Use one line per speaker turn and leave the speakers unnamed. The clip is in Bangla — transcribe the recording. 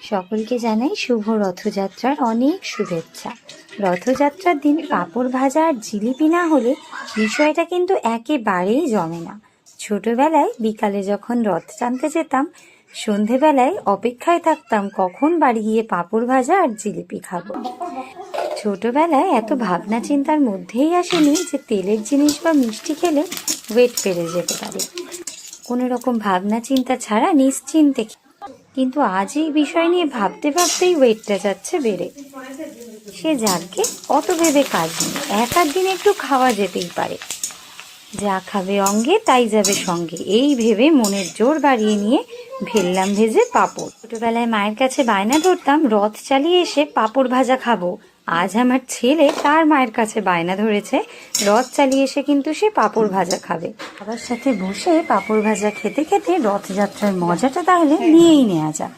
সকলকে জানাই শুভ রথযাত্রার অনেক শুভেচ্ছা। রথযাত্রার দিন পাঁপড় ভাজা আর জিলিপি না হলে বিষয়টা কিন্তু একেবারেই জমে না। ছোটবেলায় বিকালে যখন রথ টানতে যেতাম, সন্ধেবেলায় অপেক্ষায় থাকতাম কখন বাড়ি গিয়ে পাঁপড় ভাজা আর জিলিপি খাবো। ছোটবেলায় এত ভাবনা চিন্তার মধ্যেই আসেনি যে তেলের জিনিস বা মিষ্টি খেলে ওয়েট বেড়ে যেতে পারে। কোনো রকম ভাবনা চিন্তা ছাড়া নিশ্চিন্তে, কিন্তু আজ এই বিষয় নিয়ে ভাবতে ভাবতেই ওয়েটটা যাচ্ছে বেড়ে। সে যাকে অত ভেবে কাজ নেই, এক আধ দিন একটু খাওয়া যেতেই পারে। যা খাবে অঙ্গে তাই যাবে সঙ্গে, এই ভেবে মনের জোর বাড়িয়ে নিয়ে ভেললাম ভেজে পাঁপড়। ছোটবেলায় মায়ের কাছে বায়না ধরতাম রথ চালিয়ে এসে পাঁপড় ভাজা খাবো। আজ আমার ছেলে তার মায়ের কাছে বায়না ধরেছে রথ চালিয়ে এসে কিন্তু সে পাঁপড় ভাজা খাবে। সবার সাথে বসে পাঁপড় ভাজা খেতে খেতে রথযাত্রার মজাটা তাহলে নিয়েই নেওয়া যাক।